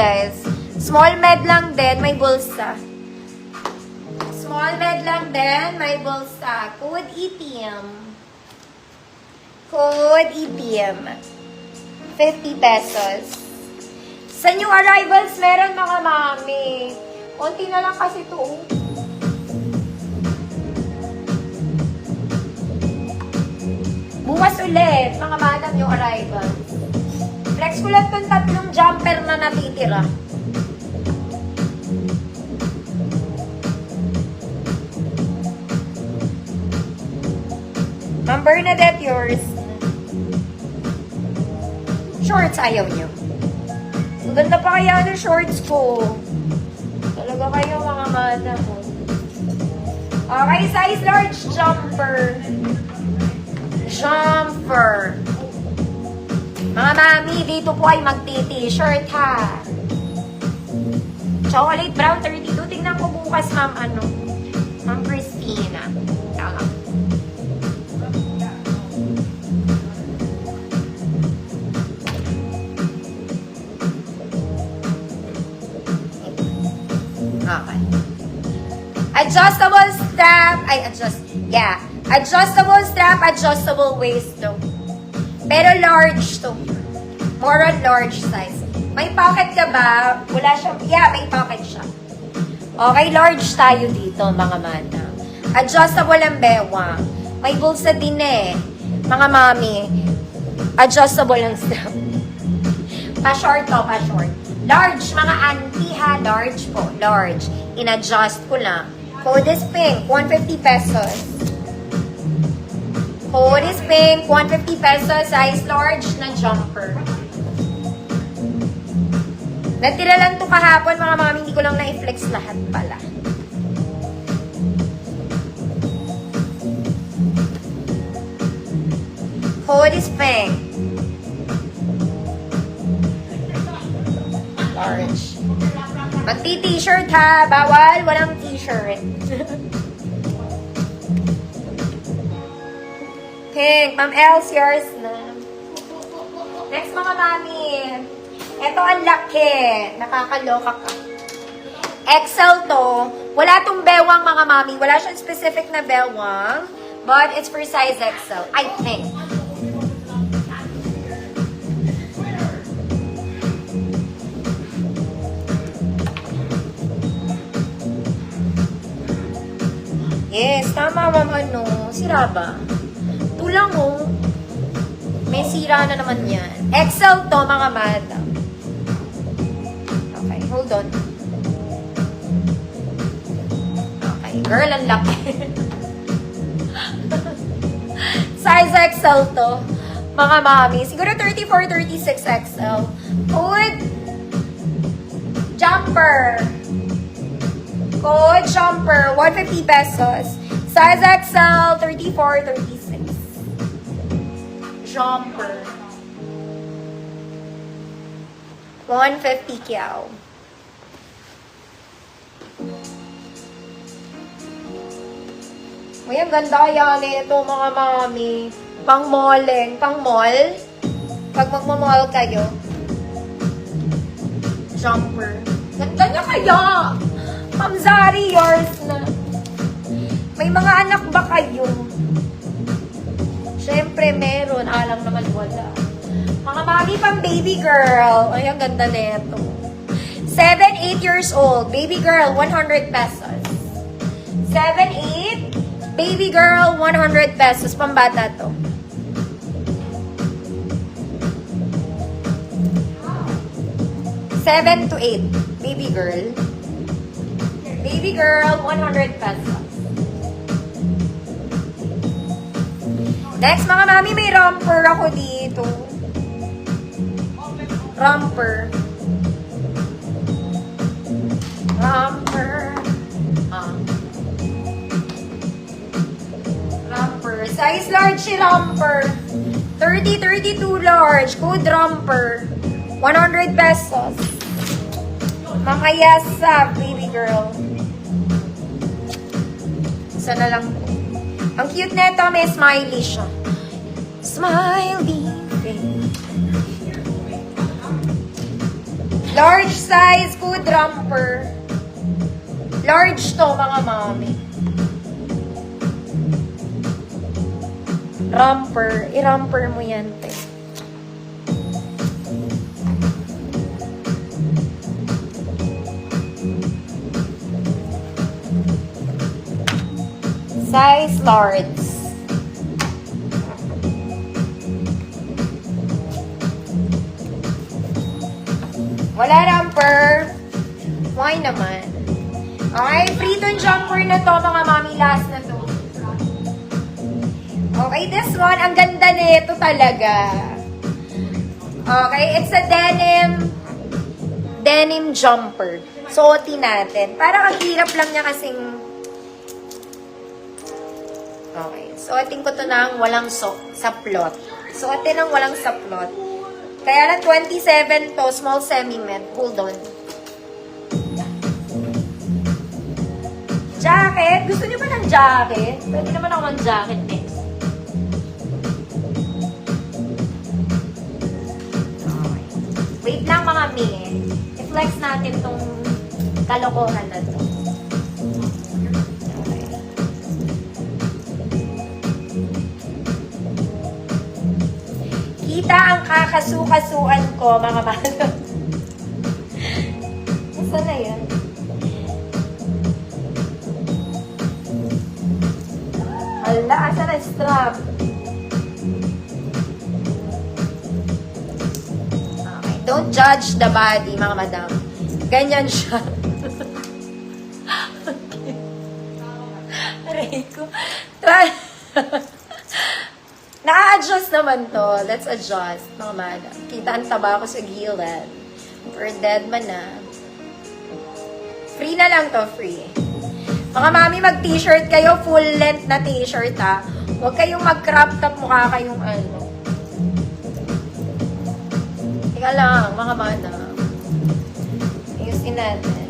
guys. Small med lang din, may bulsa. Small med lang din, may bulsa. Code EPM. Code EPM. 50 pesos. Sa new arrivals, meron mga mami. Konti na lang kasi ito. Bukas ulit, mga madam, yung arrivals. Flex ko lang itong 3 jumper na natitira. Ma'am Bernadette, yours. Shorts, ayaw niyo. Ang ganda pa kaya ng shorts ko. Talaga kayo mga madam. Okay, size large jumper. Jumper. Mga mami, dito po ay magti-t-shirt ha. Chocolate brown 32. Tingnan ko bukas, ma'am, Ma'am Christina. Tama. Okay. Adjustable strap. Adjustable strap, adjustable waist to. Pero large to. More on large size. May pocket ka ba? Wala siya. Yeah, may pocket siya. Okay, large tayo dito, mga madam. Adjustable ang bewang. May bulsa din eh. Mga mami. Adjustable ang strap. Pa-short to, pa-short. Large, mga auntie ha. Large po. Large. In-adjust ko lang. Code is pink. 150 pesos. Code is pink. 150 pesos. Size large na jumper. Natira lang to kahapon, mga mami. Hindi ko lang na-flex lahat pala. Code is pink. Large. Magti-t-shirt ha. Bawal. Walang t-shirt. Pink. Ma'am Els, yours na. Next, mga mami. Ito ang laki. Nakakaloka ka. XL to. Wala tong bewang, mga mami. Wala siyang specific na bewang. But it's for size XL. I think. Yes, tama, ma'am. Sira ba? Tulang, oh. May sira na naman yan. XL to, mga madam. Okay, hold on. Okay, girl, ang laki. Size XL to, mga mami. Siguro 34, 36 XL. Code jumper. Code jumper, 150 pesos. Size XL, 34, 36. Jumper. 150 kyaw. Uy, ang ganda kaya nito, mga mami. Pang malling. Pang mall. Pag magmamall kayo. Jumper. Ganda niya kaya. Ma'am Zari, yours na. May mga anak ba kayo? Siyempre, meron. Alam naman wala. Mga mami pang baby girl. Ay, ang ganda nito. 7, 8 years old. Baby girl, 100 pesos. 7, 8. Baby girl, 100 pesos. Pambata to. Seven to 8. Baby girl. Baby girl, 100 pesos. Next, mga mami, may romper ako dito. Romper. Romper. Romper. Size large si romper. 30, 32 large. Code romper. 100 pesos. Makayasa, baby girl. Isa na lang po. Ang cute nito, may smiley siya. Smiley face. Large size, good romper. Large to, mga mami. Romper. I-romper mo yan, te. Size large. Wala romper. Why naman? Okay, free tong jumper na to, mga mami. Last na to. Okay, this one, ang ganda nito talaga. Okay, it's a denim jumper. Suotin natin. Parang ang hirap lang niya kasing... Okay, suotin ko to ng walang saplot. Suotin ng walang saplot. Kaya lang 27 to, small semi-med. Hold on. Jacket? Gusto niyo ba ng jacket? Pwede naman ako ng jacket next. Okay. Wait lang mga mi. I-flex natin tong kalokohan na to. Okay. Kita ang kakasukasuan ko, mga mahal. Saan na yan? Hala, asan ang strap? Okay, don't judge the body, mga madam. Ganyan siya. Okay. Aray ko. Na-adjust naman to. Let's adjust, mga madam. Kita ang taba ko sa gilid. For dead man na. Free na lang to, free. Mga mami, mag-t-shirt kayo. Full length na t-shirt, ha. Huwag kayong mag-crop top. Mukha kayong ano. Teka lang, mga madam. Ayusin natin.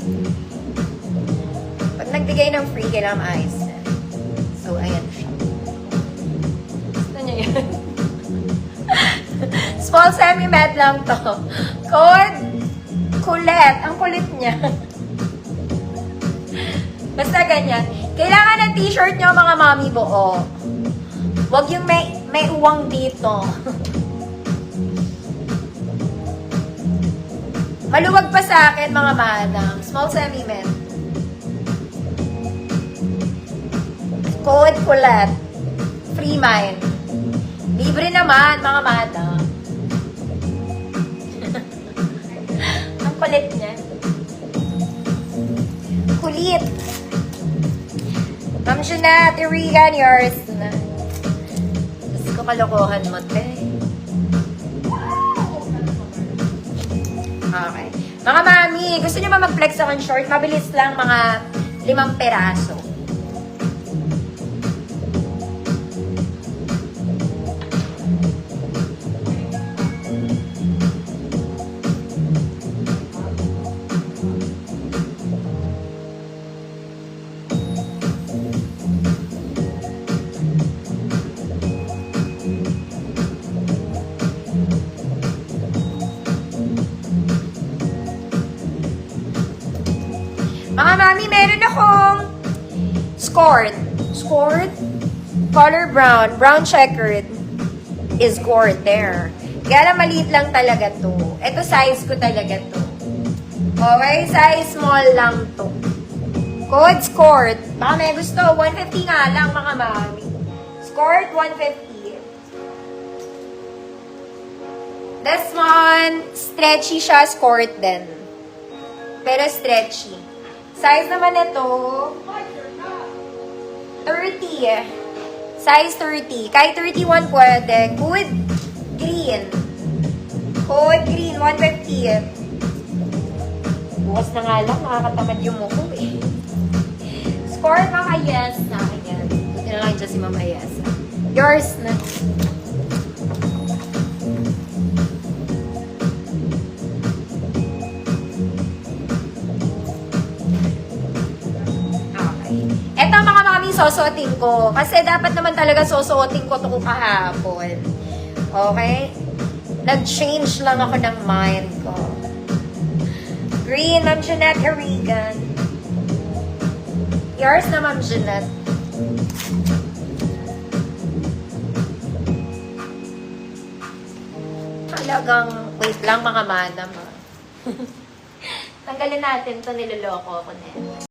Pag nagbigay ng free, kailangan ayos na. So, ayan siya. Gusto niya yan. Small semi-med lang to. Code, kulit. Ang kulit niya. Basta ganyan. Kailangan ng t-shirt nyo, mga mami buo. Huwag yung may uwang dito. Maluwag pa sa akin, mga madam. Small semi-med. Code kulat. Free mind. Libre naman, mga madam. Ang kulit niya. Kulit. Ma'am Jeanette, Regan, yours na. Gusto ko kalokohan mo, te. Okay. Mga mami, gusto nyo ba mag-flex akong short? Mabilis lang, mga 5 peraso. Mga mami, meron akong skirt. Skirt? Color brown. Brown checkered is gourd there. Kaya lang maliit lang talaga to. Ito size ko talaga to. Okay, size small lang to. Code skirt. Baka may gusto. 150 nga lang, mga mami. Skirt, 150. This one, stretchy siya, skirt din. Pero stretchy. Size naman nito, 30. Size 30. Kahit 31 pwede. Good green. Good green, 150. Bukas na nga lang, nakakatamad yung mukho eh. Score Mama Yes na. Ayan. Buti na lang dyan si Mama Yes. Yours na. Ito mga mami, sosuotin ko. Kasi dapat naman talaga sosuotin ko ito kahapon. Okay? Nag-change lang ako ng mind ko. Green, Ma'am Jeanette Herigan. Yours na, Ma'am Jeanette. Talagang, wait lang mga manam. Tanggalin natin to, niloloko ako na yan.